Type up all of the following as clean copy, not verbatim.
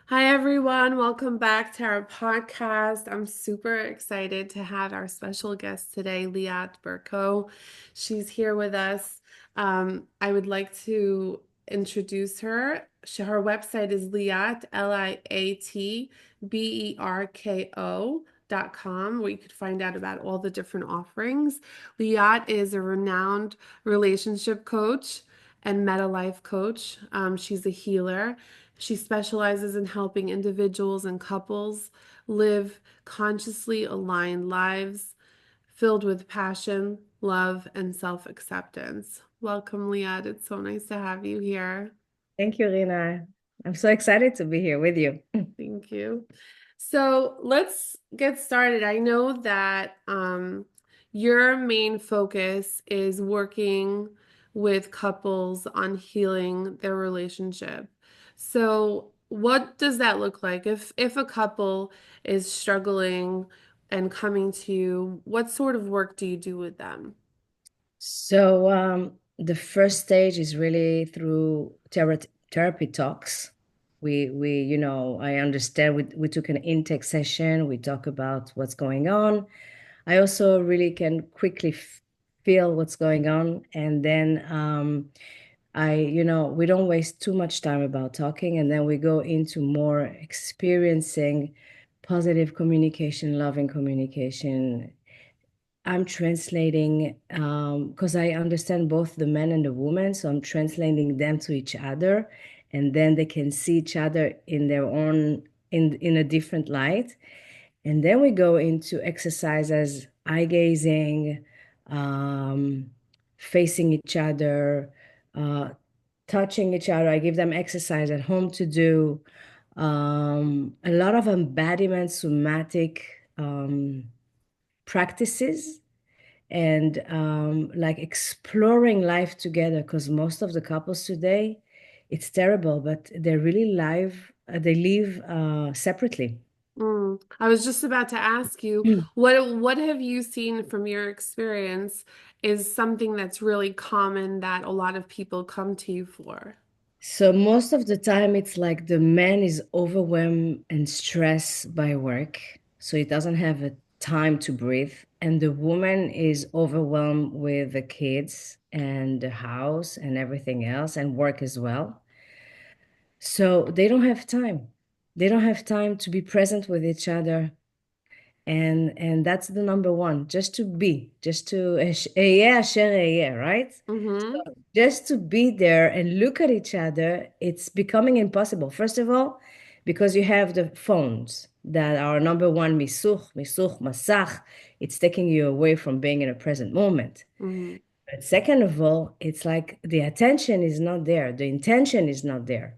Hi, everyone. Welcome back to our podcast. I'm super excited to have our special guest today, Liat Berko. She's here with us. I would like to introduce her. Her website is Liat, LIATBERKO.com, where you could find out about all the different offerings. Liat is a renowned relationship coach and meta life coach. She's a healer. She specializes in helping individuals and couples live consciously aligned lives filled with passion, love, and self acceptance. Welcome, Liat. It's so nice to have you here. Thank you, Rina. I'm so excited to be here with you. Thank you. So let's get started. I know that your main focus is working with couples on healing their relationship. So what does that look like? If a couple is struggling and coming to you, what sort of work do you do with them? The first stage is really through therapy talks. I understand we took an intake session. We talk about what's going on. I also really can quickly feel what's going on. And then we don't waste too much time about talking. And then we go into more experiencing positive communication, loving communication. I'm translating because I understand both the men and the woman, so I'm translating them to each other, and then they can see each other in their own in a different light. And then we go into exercises, eye gazing, um, facing each other, uh, touching each other. I give them exercise at home to do. A lot of embodiment, somatic practices and like exploring life together because most of the couples today it's terrible but they're really live they live separately. I was just about to ask you, Mm. what have you seen from your experience is something that's really common that a lot of people come to you for? So most of the time it's like the man is overwhelmed and stressed by work so he doesn't have a time to breathe, and the woman is overwhelmed with the kids and the house and everything else and work as well. So they don't have time. They don't have time to be present with each other. And that's the number one, just to be, just to yeah, share, yeah, right? Mm-hmm. So just to be there and look at each other, it's becoming impossible. First of all, because you have the phones that are number one, misuch, masach. It's taking you away from being in a present moment. Mm-hmm. But second of all, it's like the attention is not there, the intention is not there.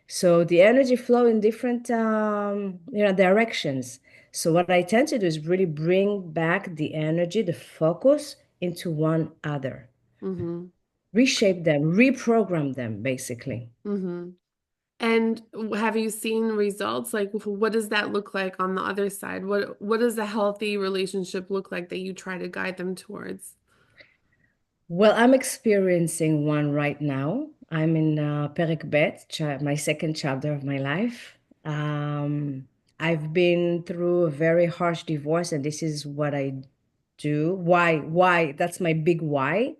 So the energy flow in different directions. So what I tend to do is really bring back the energy, the focus into one other, Mm-hmm. reshape them, reprogram them, basically. Mm-hmm. And have you seen results? Like, what does that look like on the other side? What does a healthy relationship look like that you try to guide them towards? Well, I'm experiencing one right now. I'm in Perek Bet, my second chapter of my life. I've been through a very harsh divorce, and this is what I do. Why? Why? That's my big why.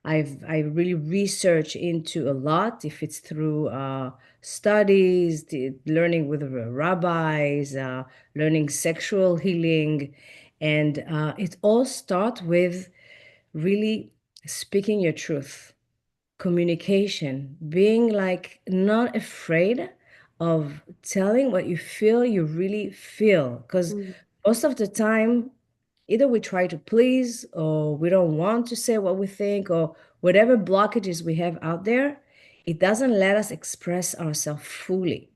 I really research into a lot. If it's through studies, learning with rabbis, learning sexual healing, and it all starts with really speaking your truth, communication, being like not afraid of telling what you really feel. Because Mm-hmm. most of the time, either we try to please or we don't want to say what we think or whatever blockages we have out there, it doesn't let us express ourselves fully.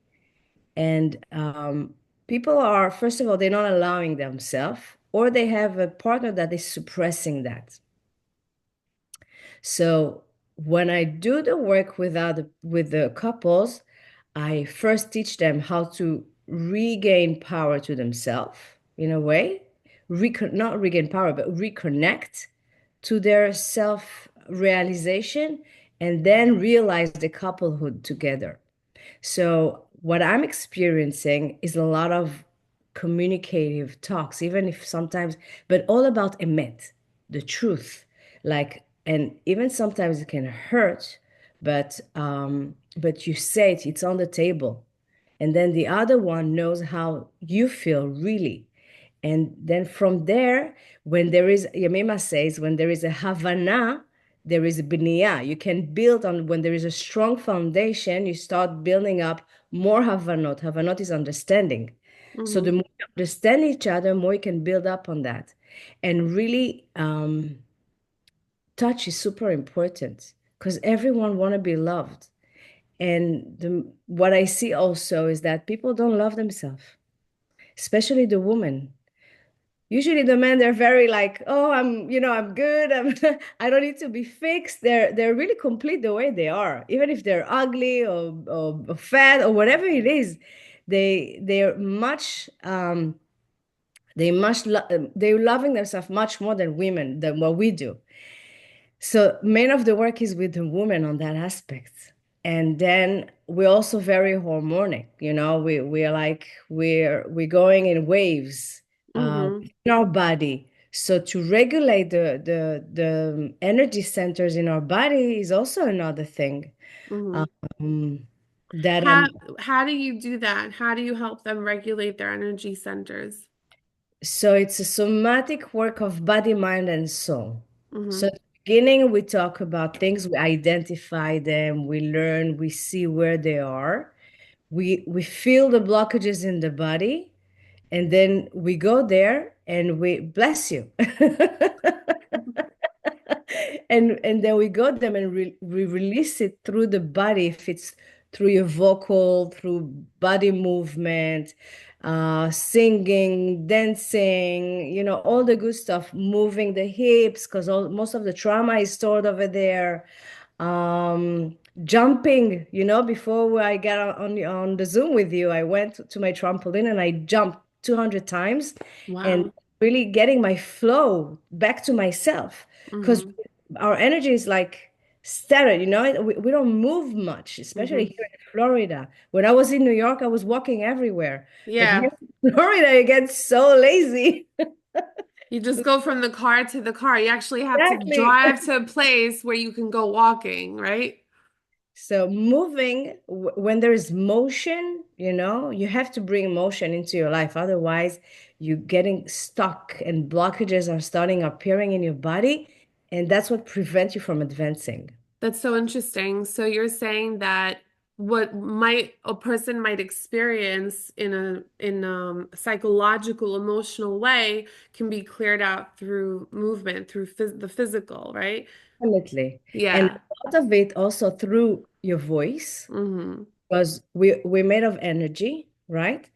And people are, first of all, they're not allowing themselves, or they have a partner that is suppressing that. So when I do the work with the couples, I first teach them how to regain power to themselves in a way, not regain power, but reconnect to their self realization and then realize the couplehood together. So what I'm experiencing is a lot of communicative talks, even if sometimes, but all about emet, the truth. Like, and even sometimes it can hurt, but you say it, it's on the table. And then the other one knows how you feel really. And then from there, when there is, Yemima says, when there is a Havana, there is a Biniya. You can build on, when there is a strong foundation, you start building up more Havanot. Havanot is understanding. So Mm-hmm. the more you understand each other, more you can build up on that. And really, touch is super important because everyone want to be loved. And what I see also is that people don't love themselves, especially the woman. Usually the men, they're very like, oh, I'm good. I don't need to be fixed. They're really complete the way they are. Even if they're ugly or fat or whatever it is, they're much they're loving themselves much more than women than what we do. So main of the work is with the woman on that aspect. And then we're also very hormonic, we're like we're going in waves Mm-hmm. in our body. So to regulate the energy centers in our body is also another thing Mm-hmm. um, that How I'm how do you do that? How do you help them regulate their energy centers? So it's a somatic work of body, mind, and soul. So Mm-hmm. at the beginning, we talk about things, we identify them, we learn, we see where they are. We feel the blockages in the body, and then we go there and we bless you. And then we go them and we release it through the body, if it's through your vocal, through body movement, singing, dancing, all the good stuff, moving the hips, because most of the trauma is stored over there. Jumping, before I got on the Zoom with you, I went to my trampoline and I jumped 200 times and Wow. really getting my flow back to myself, because Mm-hmm. our energy is like scattered, we don't move much, especially Mm-hmm. here in Florida. When I was in New York, I was walking everywhere, but here Yeah. in Florida, I get so lazy. You just go from the car to the car. You actually have to Exactly. drive to a place where you can go walking, right? So moving, when there is motion, you have to bring motion into your life. Otherwise, you're getting stuck and blockages are starting appearing in your body. And that's what prevents you from advancing. That's so interesting. So you're saying that what might a person might experience in psychological, emotional way can be cleared out through movement, through the physical, right? Definitely. And Yeah. a lot of it also through your voice, Mm-hmm. because we're made of energy, right?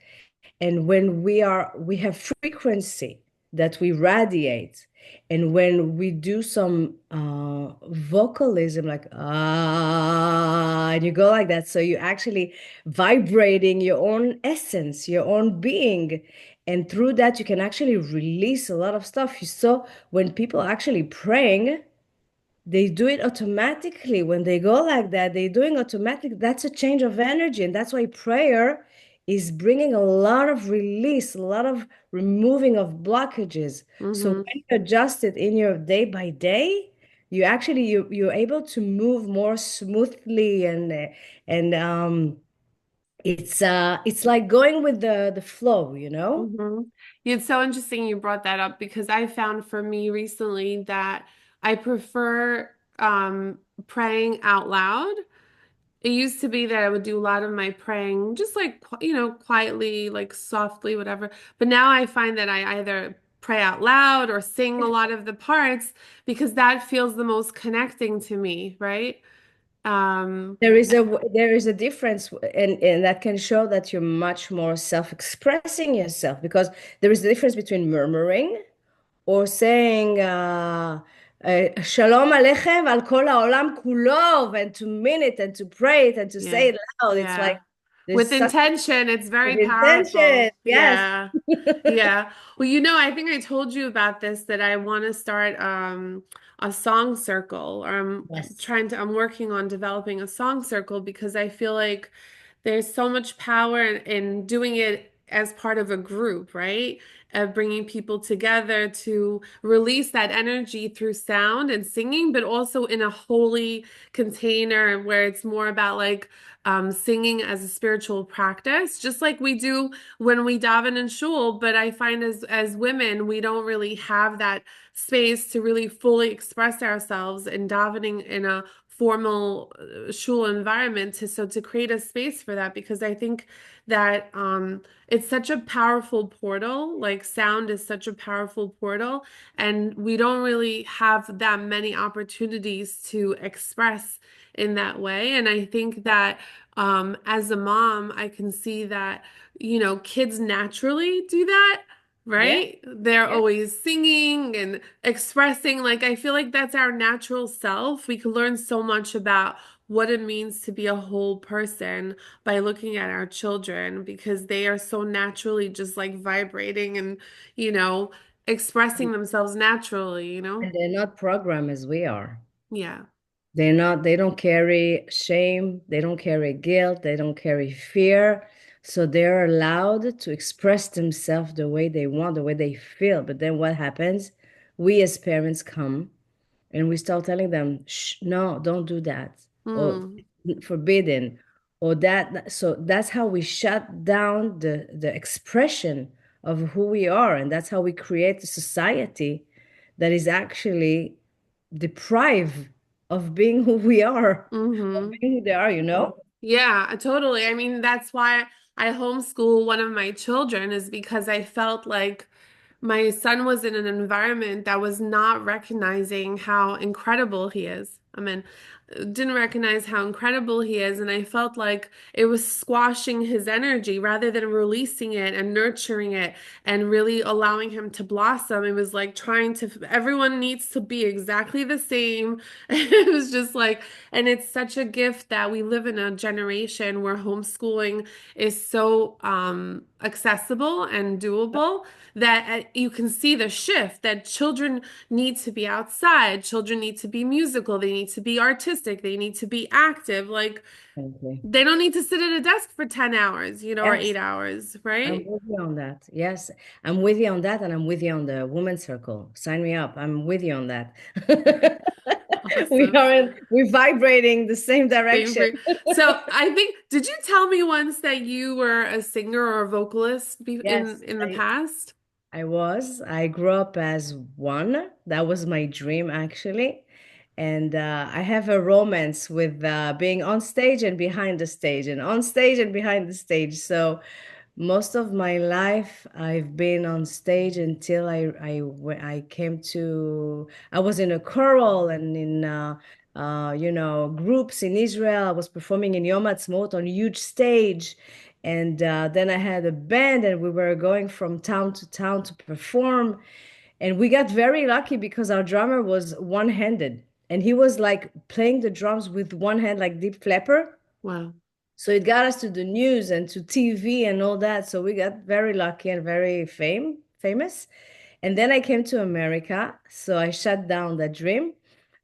And when we have frequency that we radiate, and when we do some vocalism, like and you go like that, so you're actually vibrating your own essence, your own being, and through that you can actually release a lot of stuff. So when people are actually praying, they do it automatically. When they go like that, they're doing automatic. That's a change of energy. And that's why prayer is bringing a lot of release, a lot of removing of blockages. So Mm-hmm. when you adjust it in your day by day, you're able to move more smoothly, and it's like going with the flow. Mm-hmm. It's so interesting you brought that up because I found for me recently that I prefer praying out loud. It used to be that I would do a lot of my praying just like, quietly, like softly, whatever. But now I find that I either pray out loud or sing a lot of the parts because that feels the most connecting to me, right? Um, There is a difference, and that can show that you're much more self-expressing yourself, because there is a difference between murmuring or saying Shalom Aleichem al kol haolam kulo, and to mean it and to pray it and to yeah. say it loud. It's like Yeah. there's With such intention, it's an very intention. powerful. Yes. Yeah. Yeah. Well, I think I told you about this that I want to start a song circle or Yes. I'm working on developing a song circle because I feel like there's so much power in doing it as part of a group, right? Of bringing people together to release that energy through sound and singing, but also in a holy container where it's more about like singing as a spiritual practice, just like we do when we daven in shul. But I find as women, we don't really have that space to really fully express ourselves in davening in a formal shul environment to create a space for that because I think that it's such a powerful portal, like sound is such a powerful portal, and we don't really have that many opportunities to express in that way. And I think that as a mom, I can see that, kids naturally do that. Yeah, Right? They're yeah. always singing and expressing. Like, I feel like that's our natural self. We can learn so much about what it means to be a whole person by looking at our children because they are so naturally just like vibrating and, you know, expressing themselves naturally. And they're not programmed as we are. Yeah. They don't carry shame, they don't carry guilt, they don't carry fear. So they're allowed to express themselves the way they want, the way they feel. But then what happens? We as parents come and we start telling them, Shh, no, don't do that, or Mm, forbidden, or that. So that's how we shut down the expression of who we are, and that's how we create a society that is actually deprived of being who we are, of mm-hmm. being who they are, you know? Yeah, totally. I mean, that's why I homeschool one of my children is because I felt like my son was in an environment that was not recognizing how incredible he is. I mean, didn't recognize how incredible he is, and I felt like it was squashing his energy rather than releasing it and nurturing it and really allowing him to blossom. It was like everyone needs to be exactly the same. It was just like, and it's such a gift that we live in a generation where homeschooling is so accessible and doable that you can see the shift that children need to be outside, children need to be musical, they need to be artistic, they need to be active. Like Okay. they don't need to sit at a desk for 10 hours, or Yes, 8 hours, I'm right? with you on that. Yes, I'm with you on that, and I'm with you on the women's circle. Sign me up. I'm with you on that. Awesome. We're vibrating the same Same direction. for so I think did you tell me once that you were a singer or a vocalist Yes, in the past? I was. I grew up as one. That was my dream, actually. And I have a romance with being on stage and behind the stage, and on stage and behind the stage. So most of my life, I've been on stage until when I came to, I was in a choral and in, groups in Israel. I was performing in Yom Ha'atzmaut on a huge stage. And then I had a band and we were going from town to town to perform. And we got very lucky because our drummer was one-handed. And he was like playing the drums with one hand, like Deep Flapper. Wow. So it got us to the news and to TV and all that. So we got very lucky and very famous. And then I came to America. So I shut down that dream.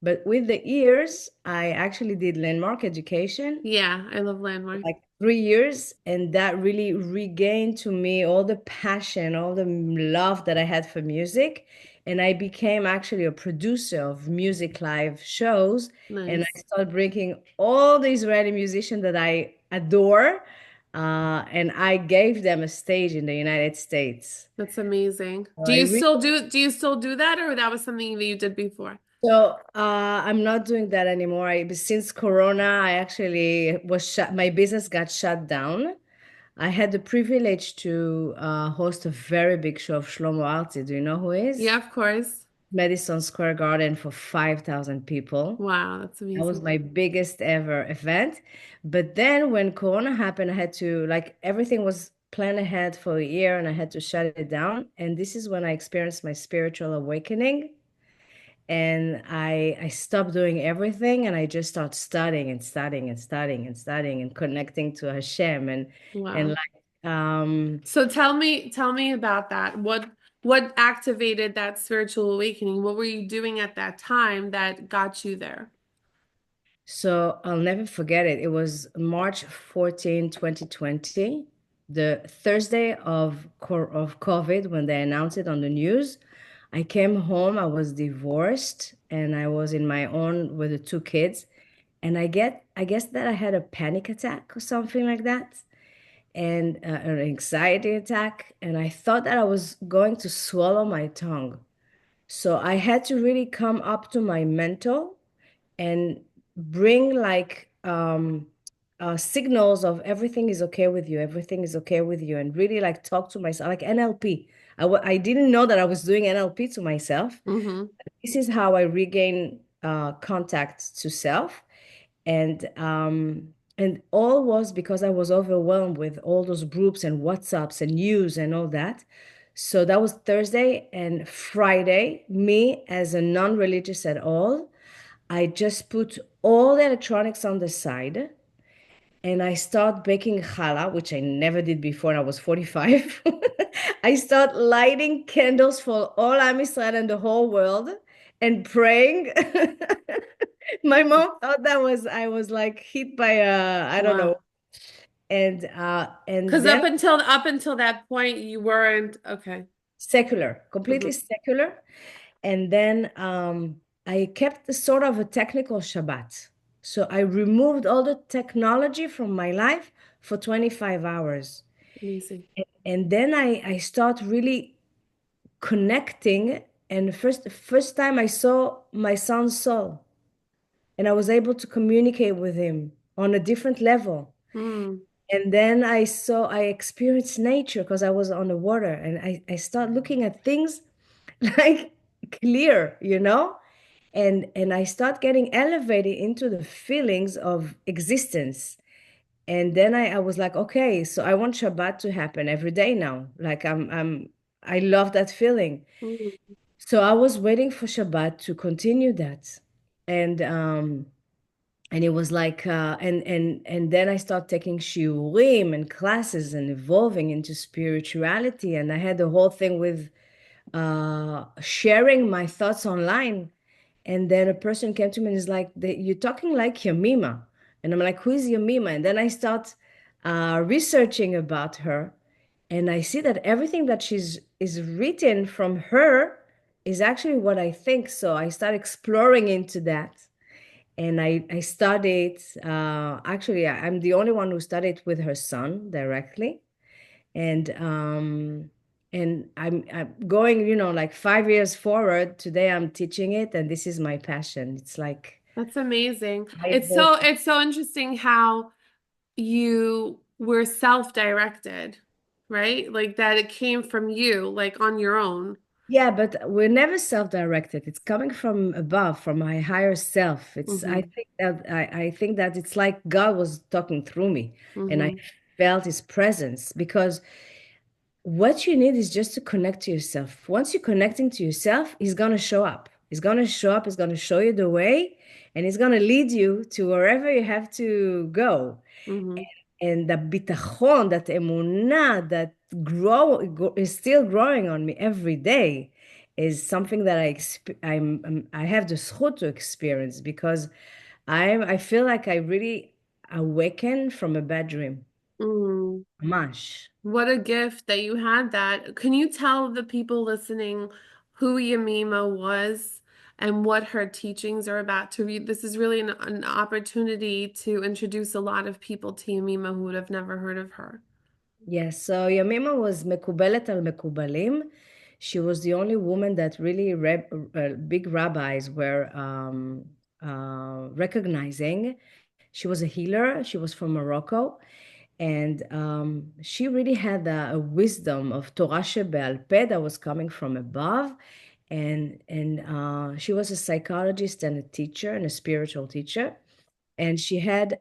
But with the years, I actually did landmark education Yeah, I love Landmark. like 3 years, and that really regained to me all the passion, all the love that I had for music. And I became actually a producer of music live shows. And I Nice. started bringing all the Israeli musicians that I adore, and I gave them a stage in the United States. That's amazing. So Do I you really still do that or that was something that you did before? So I'm not doing that anymore. Since Corona, I actually was shut. My business got shut down. I had the privilege to host a very big show of Shlomo Artzi. Do you know who is? Yeah, of course. Madison Square Garden for 5,000 people. Wow, that's That was amazing. my biggest ever event. But then when Corona happened, I had to, like, everything was planned ahead for a year and I had to shut it down. And this is when I experienced my spiritual awakening, and I stopped doing everything and I just started studying and studying and studying and studying and connecting to Hashem, and Wow. like So tell me about that. What activated that spiritual awakening? What were you doing at that time that got you there? So I'll never forget it. It was March 14, 2020, the Thursday of COVID when they announced it on the news. I came home, I was divorced, and I was in my own with the two kids. And I guess that I had a panic attack or something like that, and an anxiety attack. And I thought that I was going to swallow my tongue. So I had to really come up to my mental and bring like signals of everything is okay with you, everything is okay with you, and really like talk to myself like NLP. I didn't know that I was doing NLP to myself. Mm-hmm. This is how I regain contact to self, and all was because I was overwhelmed with all those groups and WhatsApps and news and all that. So that was Thursday and Friday. Me as a non-religious at all, I just put all the electronics on the side and I start baking challah, which I never did before, and I was 45. I start lighting candles for all Am Israel and the whole world and praying. My mom thought that was I was like hit by a I don't know. Wow. And Because then up until that point, you weren't okay. secular, completely Hmm. secular. And then I kept the sort of a technical Shabbat. So I removed all the technology from my life for 25 hours. Amazing. And then I start really connecting. And first time I saw my son's soul, and I was able to communicate with him on a different level. Mm. And then I experienced nature because I was on the water, and I start looking at things like clear, you know? And I start getting elevated into the feelings of existence. And then I was like, okay, so I want Shabbat to happen every day now. Like I love that feeling. Mm. So I was waiting for Shabbat to continue that. And and it was like and then I started taking shiurim and classes and evolving into spirituality. And I had the whole thing with sharing my thoughts online. And then a person came to me and is like, "You're talking like Yemima." And I'm like, "Who is Yemima?" And then I start researching about her, and I see that everything that she's is written from her is actually what I think. So I start exploring into that, and I studied. Actually, I'm the only one who studied with her son directly, and I'm going, like 5 years forward. Today I'm teaching it, and this is my passion. It's like That's amazing. I It's so interesting how you were self-directed, right? Like that it came from you, like on your own. yeah, but we're never self-directed. It's coming from above, from my higher self. It's I Mm-hmm. think that I think that it's like God was talking through me, and I Mm-hmm. felt his presence because what you need is just to connect to yourself. Once you're connecting to yourself, he's going to show up. He's going to show up, he's going to show you the way, and he's going to lead you to wherever you have to go. Mm-hmm. And the bitachon, that emunah that is still growing on me every day is something that I have the zchut to experience because I feel like I really awakened from a bad dream. Mm. Mash. What a gift that you had that. Can you tell the people listening who Yemima was and what her teachings are about to read? This is really an opportunity to introduce a lot of people to Yemima who would have never heard of her. Yes, so Yamima was Mekubelet al Mekubalim. She was the only woman that really big rabbis were recognizing. She was a healer. She was from Morocco. And she really had a wisdom of Torah Sheba'al Peh that was coming from above. And she was a psychologist and a teacher and a spiritual teacher, and she had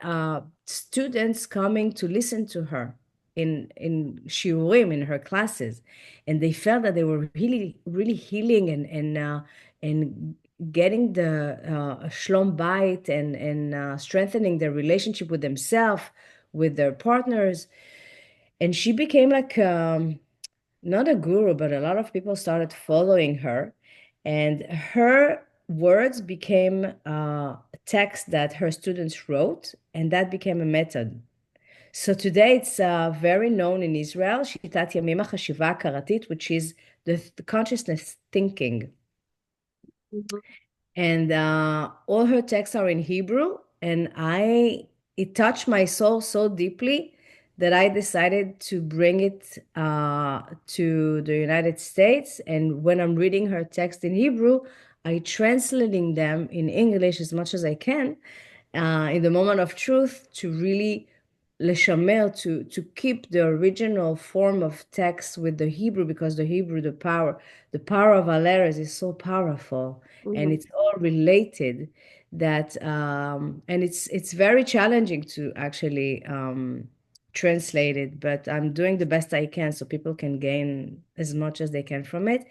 students coming to listen to her in shiurim in her classes, and they felt that they were really healing and getting the shlom bayit and strengthening their relationship with themselves, with their partners. And she became like not a guru, but a lot of people started following her, and her words became text that her students wrote, and that became a method. So today it's very known in Israel, שיטת ימימה חשיבה הכרתית, which is the consciousness thinking. Mhm. And all her texts are in Hebrew, and it touched my soul so deeply that I decided to bring it to the United States. And when I'm reading her text in Hebrew, I translating them in English as much as I can in the moment of truth to really leshamer, to keep the original form of text with the Hebrew, because the Hebrew, the power of our letters is so powerful, and Mhm. it's all related that and it's very challenging to actually translate it, but I'm doing the best I can so people can gain as much as they can from it.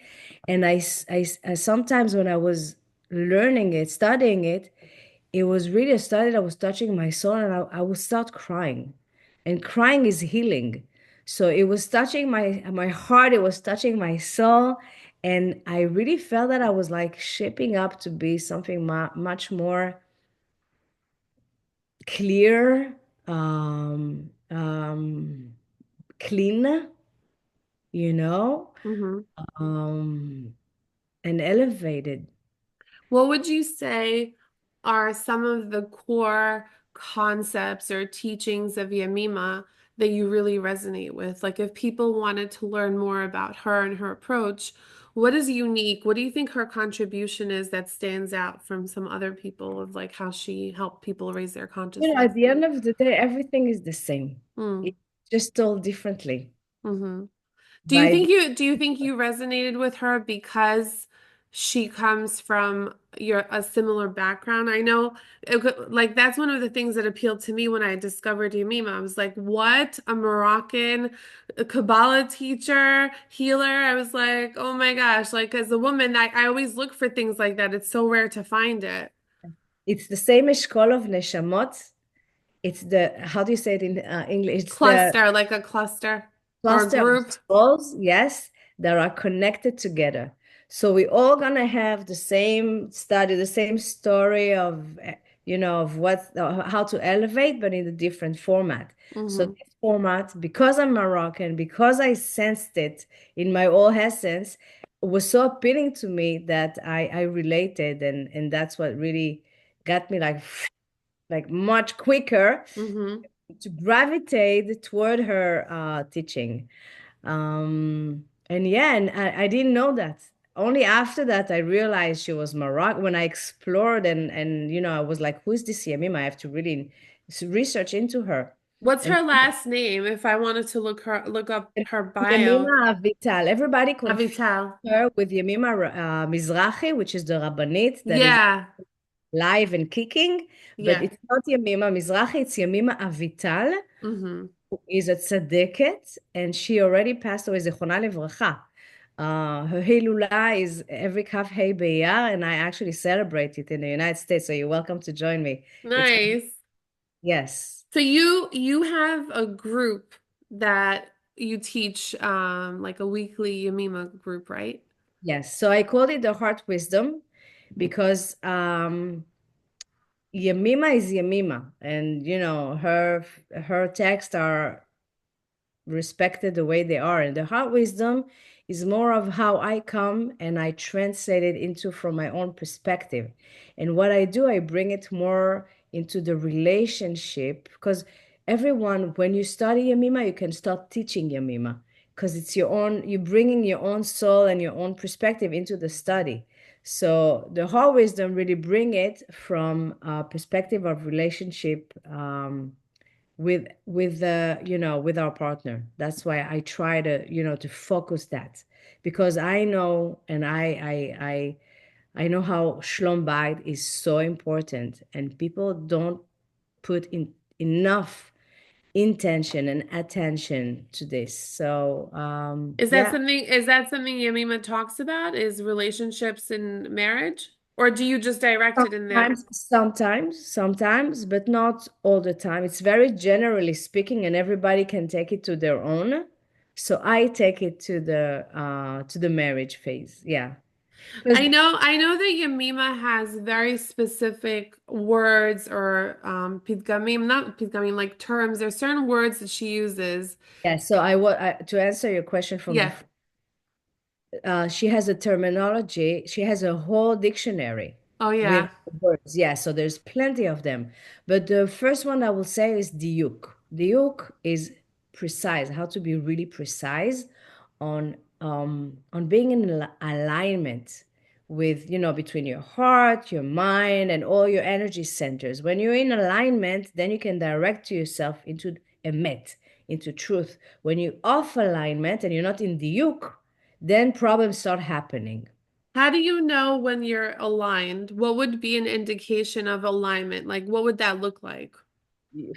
And I sometimes when I was learning it, studying it, it was really a study that was touching my soul, and I would start crying. And crying is healing. So it was touching my heart, it was touching my soul, and I really felt that I was like shaping up to be something much more clear, um, um, clean, you know, Mhm. um, and elevated. What would you say are some of the core concepts or teachings of Yemima that you really resonate with? Like, if people wanted to learn more about her and her approach, what is unique? What do you think her contribution is that stands out from some other people of like how she helped people raise their consciousness? At the end of the day, everything is the same. Mm. It's just told differently. Hmm. By the Do you think you resonated with her because she comes from a similar background? I know like that's one of the things that appealed to me when I discovered Yamima. I was like, what? A Moroccan Kabbalah teacher, healer. I was like, oh my gosh, like as a woman, I always look for things like that. It's so rare to find it. It's the same eshkol of neshamot. It's the, how do you say it in English? It's the Cluster, like a cluster or a cluster of group. souls, yes, that are connected together. So we all gonna have the same study, the same story of, of what, how to elevate, but in a different format. So Hmm. this format, because I'm Moroccan, because I sensed it in my whole essence, was so appealing to me that I related, and that's what really got me like much quicker Hmm. to gravitate toward her teaching. And yeah, and I didn't know that. Only after that I realized she was Moroccan. When I explored and I was like, who's this Yemima? I have to really research into her. What's And her last name if I wanted to look up her bio? Yemima Vital. Everybody confused Avital. her with Yemima Mizrahi, which is the Rabbanit that is Yeah. live and kicking, but Yeah. it's not Yemima Mizrahi, it's Yemima Avital. Mm-hmm. Is a tzaddiket, and she already passed away, זיכרונה לברכה. Her Hilula is every Kaf Hey Be'iyar, and I actually celebrate it in the United States, so you're welcome to join me. It's, Nice. yes, So you have a group that you teach like a weekly Yamima group, right? yes. So I called it the Heart Wisdom because Yemima is Yemima, and her texts are respected the way they are. And the heart wisdom is more of how I come and I translate it into from my own perspective. And what I do, I bring it more into the relationship because everyone, when you study Yamima, you can start teaching Yamima because it's your own, you're bringing your own soul and your own perspective into the study. So the heart wisdom really bring it from a perspective of relationship with our partner. That's why I try to focus that because I know and I know how shlom bayit is so important, and people don't put in enough intention and attention to this. So yeah. Is that something Yamima talks about? Is relationships and marriage? Or do you just direct it in there? Sometimes, but not all the time. It's very generally speaking, and everybody can take it to their own. So I take it to the marriage phase. Yeah. Because I know that Yemima has very specific words or pidgamim, not pidgamim, like terms. There's certain words that she uses. yeah, so to answer your question from Yeah. before, she has a terminology. She has a whole dictionary Oh with yeah. words. Yeah, so there's plenty of them. But the first one I will say is diuk. Diuk is precise, how to be really precise on being in alignment with, between your heart, your mind, and all your energy centers. When you're in alignment, then you can direct yourself into emet, into truth. When you're off alignment and you're not in diuk, then problems start happening. How do you know when you're aligned? What would be an indication of alignment? Like, what would that look like?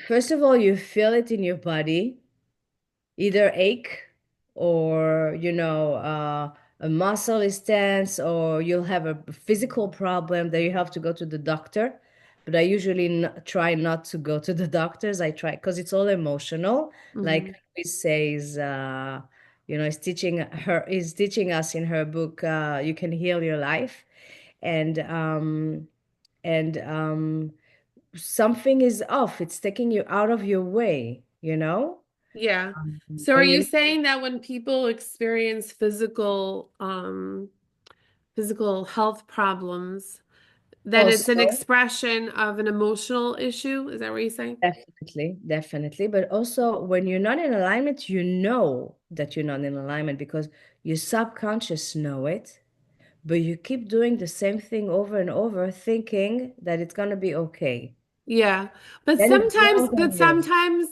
First of all, you feel it in your body, either ache or, a muscle is tense, or you'll have a physical problem that you have to go to the doctor. But I usually try not to go to the doctors. I try because it's all emotional. Like Hmm. Louise says, is teaching us in her book, You Can Heal Your Life. And something is off. It's taking you out of your way. Yeah. So are And you you saying that when people experience physical health problems, then it's an also, expression of an emotional issue? Is that what you're saying? definitely, definitely. But also, when you're not in alignment, you know that you're not in alignment because your subconscious know it, but you keep doing the same thing over and over, thinking that it's gonna be okay. Yeah. But Then it sometimes, dawns but on you. sometimes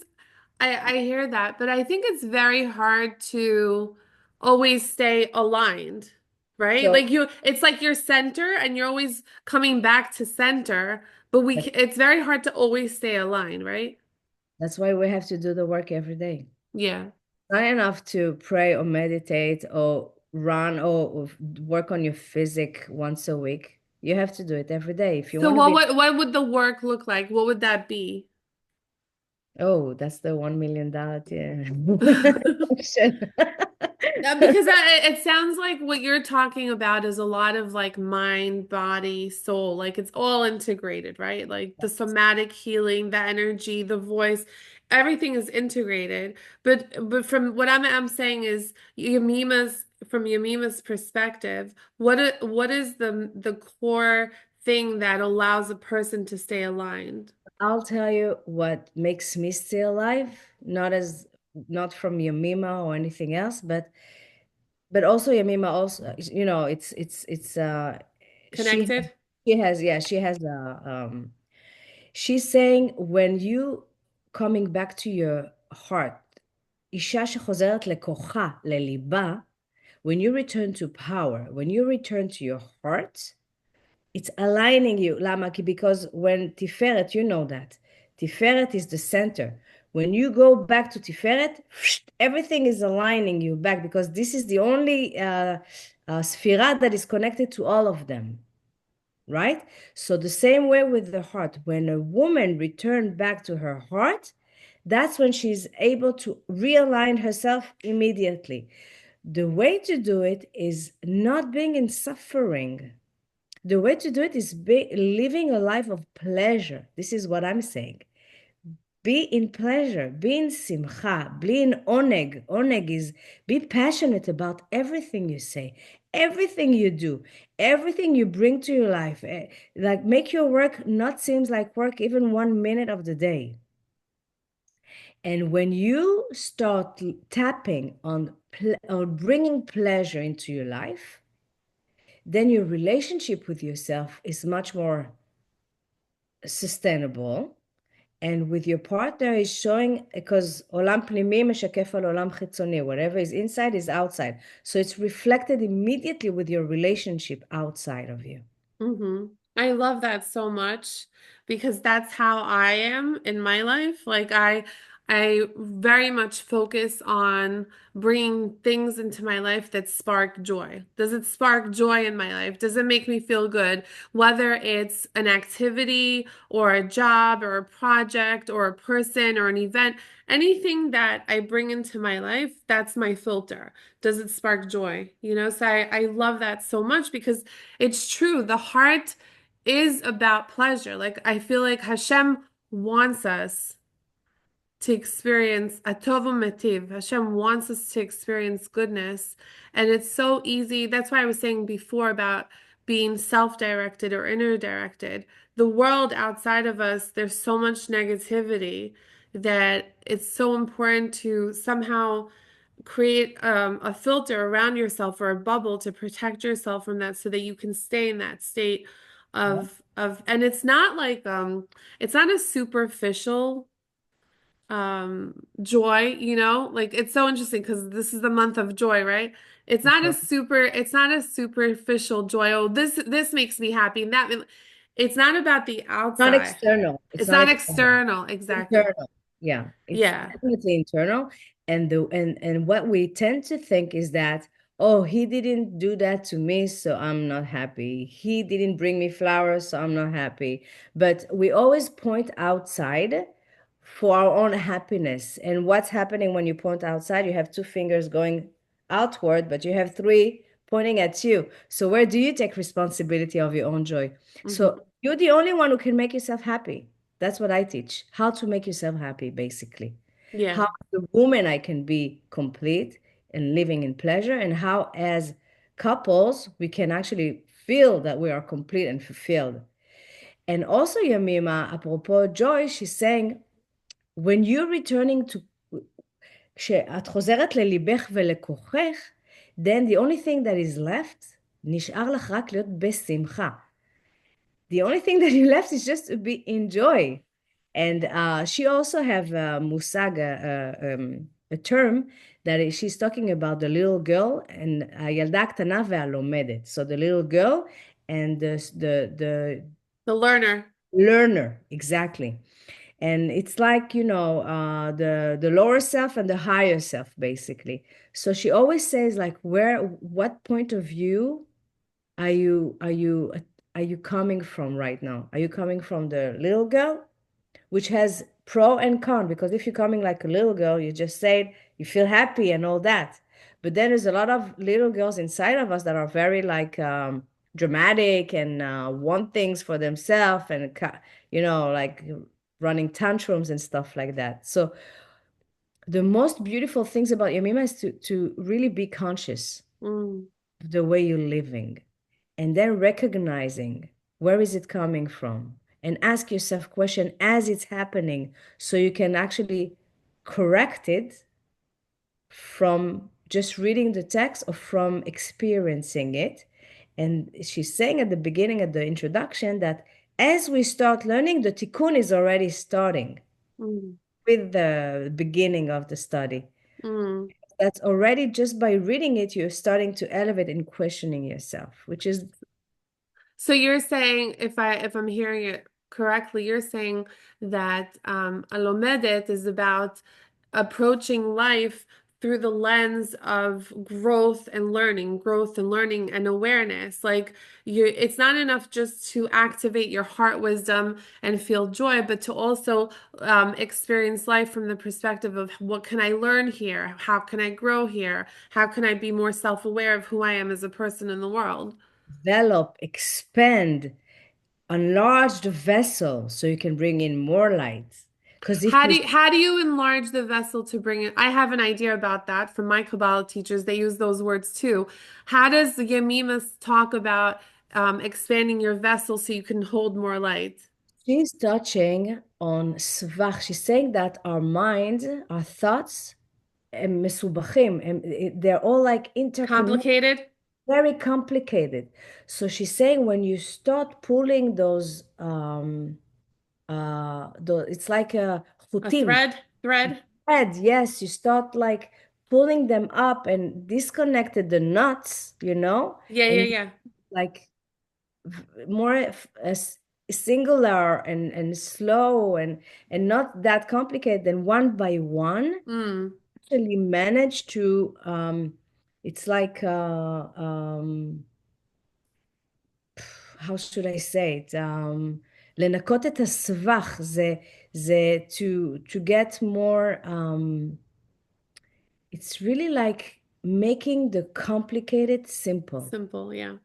I hear that, but I think it's very hard to always stay aligned, right? So Like it's like you're center and you're always coming back to center, but it's very hard to always stay aligned, right? that's why we have to do the work every day. Yeah. Not enough to pray or meditate or run or work on your physic once a week. You have to do it every day if you So want to be. what would the work look like? What would that be? Oh, that's the $1 million question. Because it sounds like what you're talking about is a lot of like mind, body, soul. Like it's all integrated, right? Like the somatic healing, the energy, the voice, everything is integrated. But from what I'm saying is from Yamima's perspective, what is the core thing that allows a person to stay aligned? I'll tell you what makes me stay alive, not from Yamima or anything else, but also Yamima also, it's she Connected? she has yeah, she's saying when you coming back to your heart, אישה שחוזרת לכוחה, לליבה, when you return to power, when you return to your heart, it's aligning you. למה? Because when Tiferet, you know that. Tiferet is the center. When you go back to Tiferet, everything is aligning you back because this is the only sphira that is connected to all of them, right? So the same way with the heart. When a woman returned back to her heart, that's when she's able to realign herself immediately. The way to do it is not being in suffering. The way to do it is living a life of pleasure. This is what I'm saying. Be in pleasure, be in simcha, be in oneg. Oneg is be passionate about everything you say, everything you do, everything you bring to your life. Like make your work not seems like work even 1 minute of the day. And when you start tapping on or bringing pleasure into your life, then your relationship with yourself is much more sustainable. And with your partner is showing, because עולם פנימי משקף על עולם חיצוני, whatever is inside is outside. So it's reflected immediately with your relationship outside of you. Hmm. I love that so much because that's how I am in my life. Like I very much focus on bringing things into my life that spark joy. Does it spark joy in my life? Does it make me feel good? Whether it's an activity or a job or a project or a person or an event, anything that I bring into my life, that's my filter. Does it spark joy? So I love that so much because it's true. The heart is about pleasure. Like I feel like Hashem wants us to experience atov u'metiv. Hashem wants us to experience goodness. And it's so easy. That's why I was saying before about being self-directed or inner-directed. The world outside of us, there's so much negativity that it's so important to somehow create a filter around yourself or a bubble to protect yourself from that so that you can stay in that state and it's not like it's not a superficial joy, like it's so interesting because this is the month of joy, right? It's not a superficial joy. Oh, this makes me happy and that it's not about the Not outside. external. It's It's not not external. external, exactly. Internal. Yeah, it's Yeah. definitely internal. And what we tend to think is that, oh, he didn't do that to me, so I'm not happy. He didn't bring me flowers, so I'm not happy. But we always point outside for our own happiness. And what's happening when you point outside? You have two fingers going outward, but you have three pointing at you. So where do you take responsibility of your own joy? Hmm. So you're the only one who can make yourself happy. That's what I teach. How to make yourself happy, basically. Yeah. How as a woman I can be complete and living in pleasure, and how as couples we can actually feel that we are complete and fulfilled. And also, Yamima, apropos joy, she's saying, when you're returning to, כשאת חוזרת לליבך ולכוחך, then the only thing that is left, נשאר לך רק להיות בשמחה. The only thing that you left is just to be in joy. And she also have a musag, a term that she's talking about the little girl and הילדה הקטנה והלומדת. So the little girl and the The learner. learner, exactly. And it's like, the lower self and the higher self, basically. So she always says, like, what point of view are you coming from right now? Are you coming from the little girl, which has pro and con? Because if you're coming like a little girl, you just say you feel happy and all that. But then there's a lot of little girls inside of us that are very like dramatic and want things for themselves and like running tantrums and stuff like that. So the most beautiful things about Yamima is to really be conscious Mm, of the way you're living and then recognizing where is it coming from and ask yourself question as it's happening so you can actually correct it from just reading the text or from experiencing it. And she's saying at the beginning of the introduction that as we start learning, the tikkun is already starting mm, with the beginning of the study. mm. That's already just by reading it, you're starting to elevate and questioning yourself, which is So you're saying, if I'm hearing it correctly, you're saying that Alomedet is about approaching life through the lens of growth and learning and awareness. Like it's not enough just to activate your heart wisdom and feel joy, but to also experience life from the perspective of what can I learn here? How can I grow here? How can I be more self-aware of who I am as a person in the world? develop, expand, enlarge the vessel so you can bring in more light. Because if you How do you enlarge the vessel to bring it? I have an idea about that from my Kabbalah teachers. They use those words too. How does the Yemima talk about expanding your vessel so you can hold more light? she's touching on svach, she's saying that our mind, our thoughts, and mesubachim, and they're all like interconnected, Complicated? very complicated. So she's saying when you start pulling those, it's like a A chutim, thread? thread, yes, you start like pulling them up and disconnected the knots, Yeah, and yeah, you yeah. like more singular and slow and not that complicated, then one by one Mm, actually manage to it's like how should I say it? לנקות את הסבך, זה to get more, it's really like making the complicated simple. simple, yeah.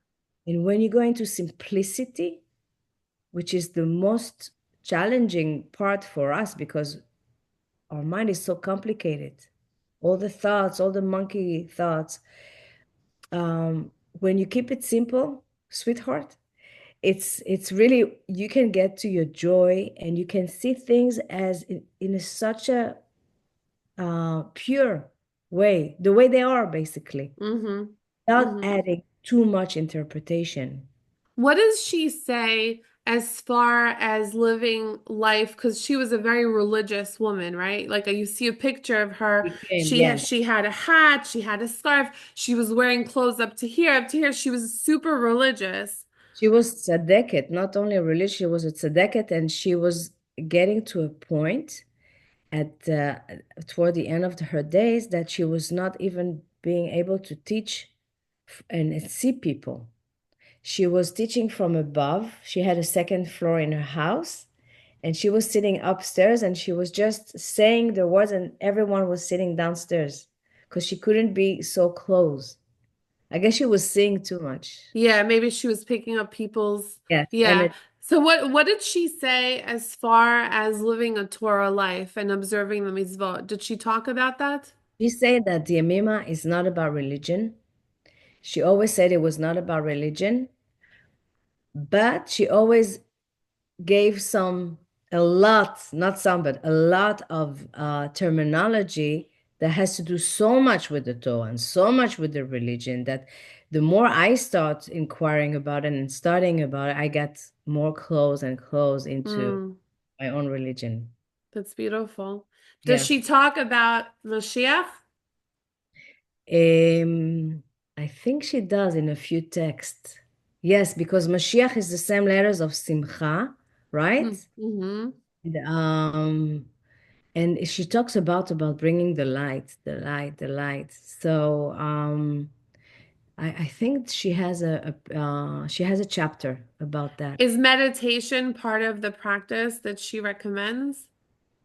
And when you go into simplicity, which is the most challenging part for us because our mind is so complicated, all the thoughts, all the monkey thoughts, when you keep it simple, sweetheart, it's really you can get to your joy and you can see things as such a pure way, the way they are basically, Mm-hmm. without Mm-hmm. adding too much interpretation. What does she say as far as living life? Because she was a very religious woman, right? Like you see a picture of her. Became, She yes. she had a hat, she had a scarf, she was wearing clothes up to here, up to here. She was super religious. She was tzaddiket, not only religious, she was a tzaddiket, and she was getting to a point at toward the end of her days that she was not even being able to teach and see people. She was teaching from above. She had a second floor in her house, and she was sitting upstairs and she was just saying the words, and everyone was sitting downstairs because she couldn't be so close. I guess she was seeing too much. Yeah, maybe she was picking up people's, Yes, yeah. So what did she say as far as living a Torah life and observing the mitzvot? Did she talk about that? she said that the Yemima is not about religion. She always said it was not about religion, but she always gave a lot, not some, but a lot of terminology that has to do so much with the Torah and so much with the religion that the more I start inquiring about it and studying about it, I get more close and close into Mm, my own religion. that's beautiful. Does Yes. she talk about Mashiach? Um, I think she does in a few texts. Yes, because Mashiach is the same letters of Simcha, right? Mm-hmm. And, and she talks about bringing the light, the light, the light. So I think she has a chapter about that. Is meditation part of the practice that she recommends?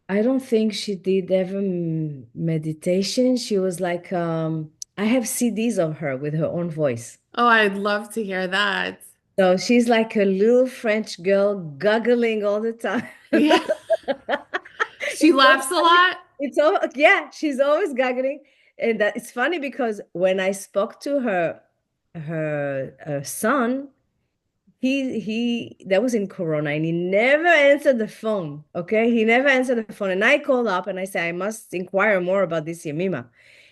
I don't think she did ever meditation. She was like, I have CDs of her with her own voice. Oh, I'd love to hear that. So she's like a little French girl guggling all the time. Yeah. She It's so laughs a funny. lot. It's all, yeah, she's always giggling. And that it's funny because when I spoke to her son, he that was in Corona and he never answered the phone. Okay. He never answered the phone. And I called up and I said, I must inquire more about this Yemima.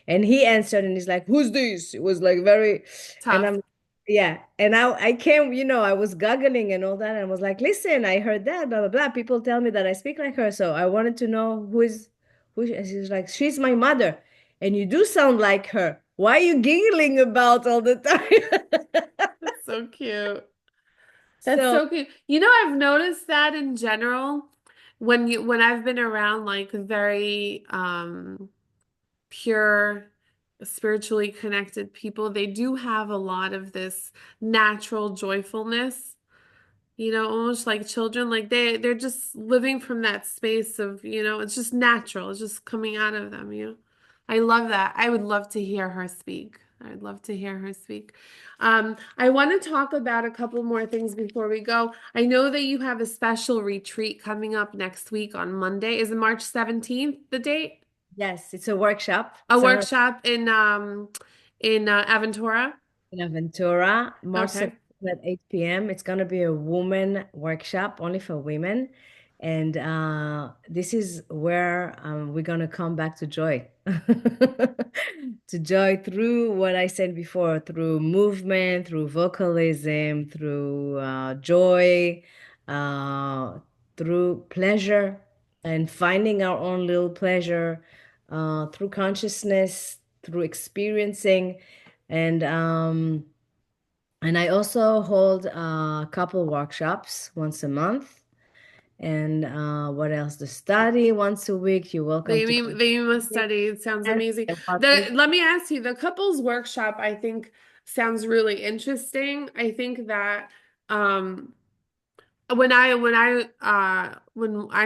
And he answered and he's like, who's this? It was like very, and Tough. I'm, yeah. And I came, I was goggling and all that. And I was like, listen, I heard that, blah, blah, blah. People tell me that I speak like her. So I wanted to know she's like, she's my mother. And you do sound like her. Why are you giggling about all the time? That's so cute. That's So so cute. You know, I've noticed that in general when I've been around like very pure spiritually connected people, they do have a lot of this natural joyfulness. You know, almost like children, like they're just living from that space of, it's just natural. It's just coming out of them, you know. I love that. I would love to hear her speak. I'd love to hear her speak. I want to talk about a couple more things before we go. I know that you have a special retreat coming up next week on Monday. Is it March 17th, the date? yes, it's a workshop, A summer workshop in Aventura. in Aventura, March Okay. 17th at 8 p.m. It's going to be a woman workshop only for women. And this is where we're going to come back to joy. To joy through what I said before, through movement, through vocalism, through joy, uh, through pleasure, and finding our own little pleasure through consciousness, through experiencing. And And I also hold couple workshops once a month. And what else? The study once a week. You're welcome to come. The Yemima study, it sounds And amazing. partners. Let me ask you, the couples workshop, I think sounds really interesting. I think that um when I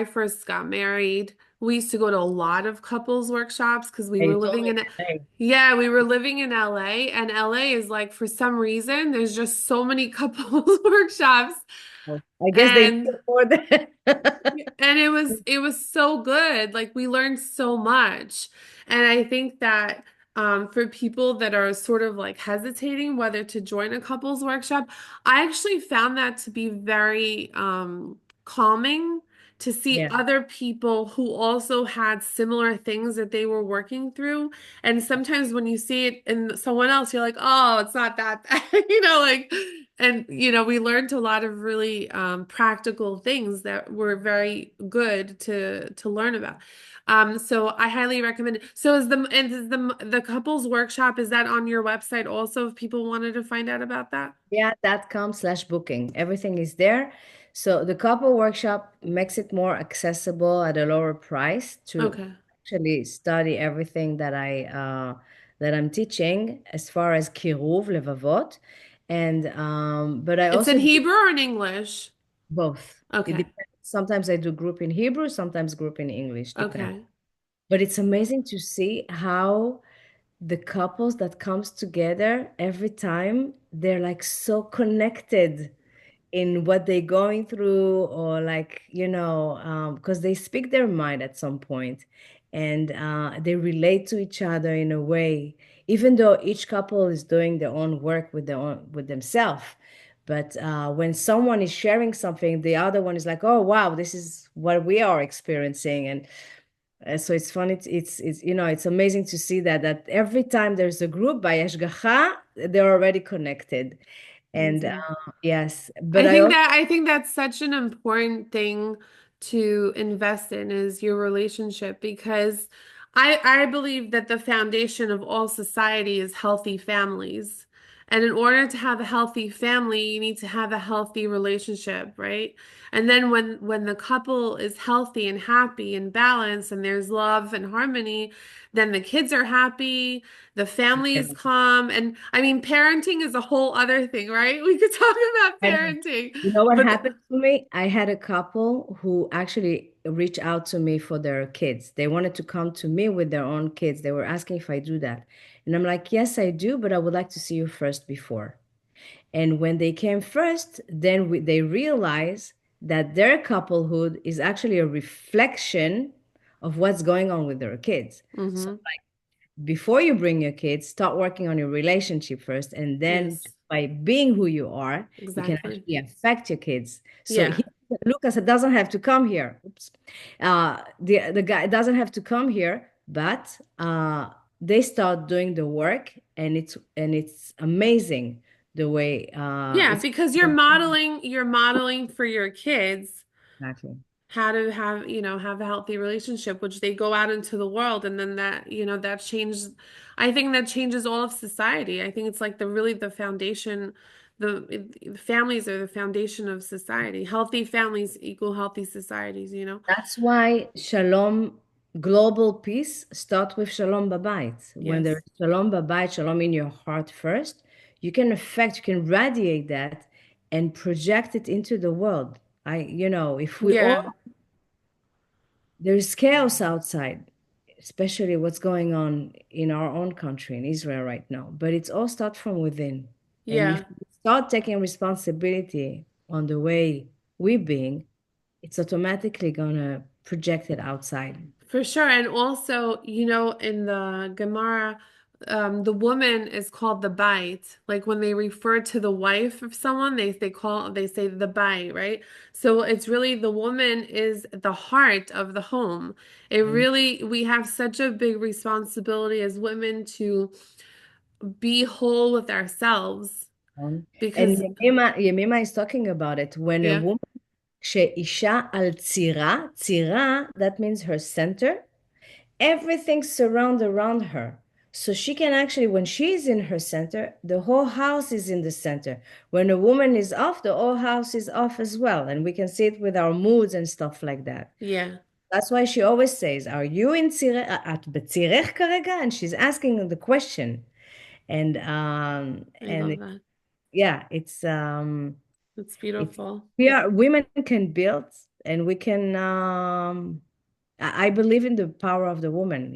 first got married, we used to go to a lot of couples workshops because we Yeah, were you told living me in today. yeah, we were living in LA, and LA is like, for some reason there's just so many couples workshops. I guess they need And more than. it was so good. Like, we learned so much. And I think that for people that are sort of like hesitating whether to join a couples workshop, I actually found that to be very calming to see Yeah. other people who also had similar things that they were working through. And sometimes when you see it in someone else, you're like, oh, it's not that bad. Like, and we learned a lot of really practical things that were very good to learn about. So I highly recommend it. So is the couples workshop, is that on your website also if people wanted to find out about that? Yeah.com/booking. Everything is there. So the couple workshop makes it more accessible at a lower price to Okay. actually study everything that I'm teaching as far as kiruv levavot. And but I It's also in do Hebrew or in English? both. It Okay. depends. Sometimes I do group in Hebrew, sometimes group in English, depends. Okay. But it's amazing to see how the couples that comes together every time, they're like so connected in what they're going through, or like, because they speak their mind at some point, and they relate to each other in a way, even though each couple is doing their own work with themselves. But when someone is sharing something, the other one is like, oh wow, this is what we are experiencing. And so it's fun. It's amazing to see that every time there's a group by Eshgacha, they're already connected. And Amazing. yes, but I also I think that's such an important thing to invest in, is your relationship, because I believe that the foundation of all society is healthy families. And in order to have a healthy family, you need to have a healthy relationship, right? And then when the couple is healthy and happy and balanced and there's love and harmony, then the kids are happy, the family is calm. And I mean, parenting is a whole other thing, right? We could talk about I know. parenting, You know what but happened to me? I had a couple who actually reached out to me for their kids. They wanted to come to me with their own kids. They were asking if I do that. And I'm like, yes, I do, but I would like to see you first before. And when they came first, then they realized that their couplehood is actually a reflection of what's going on with their kids. So hmm before you bring your kids, start working on your relationship first. And then yes, by being who you are, you can exactly. actually affect your kids. So Yeah. Lucas doesn't have to come here. Oops. The guy doesn't have to come here, but they start doing the work, and it's amazing the way Yeah, it's because you're modeling for your kids exactly. how to have, have a healthy relationship, which they go out into the world, and then that, that changes. I think that changes all of society. I think it's like the foundation, families are the foundation of society. Healthy families equal healthy societies. That's why shalom, global peace, start with shalom babayit. When there's Yes. shalom babayit, shalom in your heart first, you can radiate that and project it into the world. If we all, Yeah. there's chaos outside, especially what's going on in our own country, in Israel right now, but it's all start from within. And if Yeah. we start taking responsibility on the way we're being, it's automatically gonna project it outside. For sure. And also, in the Gemara, the woman is called the bait. Like, when they refer to the wife of someone, they say the bait, right? So it's really, the woman is the heart of the home. We have such a big responsibility as women to be whole with ourselves, And because Yemima is talking about it. When a yeah, woman, she'isha al tzira, that means her center, everything surround around her. So she can actually, when she's in her center, the whole house is in the center. When a woman is off, the whole house is off as well. And we can see it with our moods and stuff like that. Yeah, That's why she always says, Are you in צירך? את בצירך כרגע? And she's asking the question. I And love that. yeah, It's it's beautiful. we are women can build and we can I believe in the power of the woman.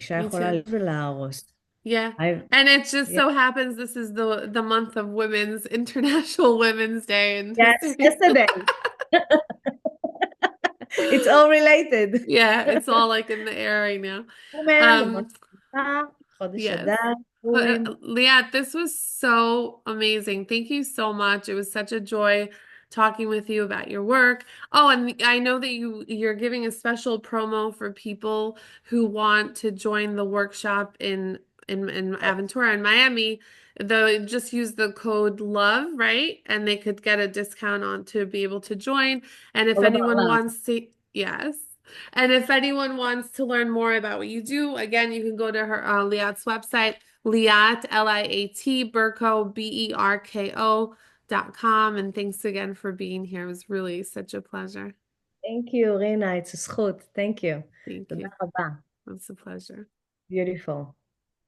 אישה Me יכולה too. ולהרוס. Yeah. I And it just yeah. so happens this is the month of Women's International Women's Day in Yes, history. yesterday. It's all related. Yeah, it's all like in the air right now. women, Um, אומות שמחה, חודש yes. אדר, פורים. Liat, this was so amazing. Thank you so much. It was such a joy talking with you about your work. Oh, and I know that you're giving a special promo for people who want to join the workshop in Aventura in Miami. They just use the code LOVE, right? And they could get a discount on to be able to join. And if All about anyone love. wants to, yes. And if anyone wants to learn more about what you do, again, you can go to her Liat's website, Liat, Liat, Berko, Berko.com. And thanks again for being here. It was really such a pleasure. Thank you, רינה, it's a זכות. Thank you. Thank תודה you. רבה. It's a pleasure. Beautiful.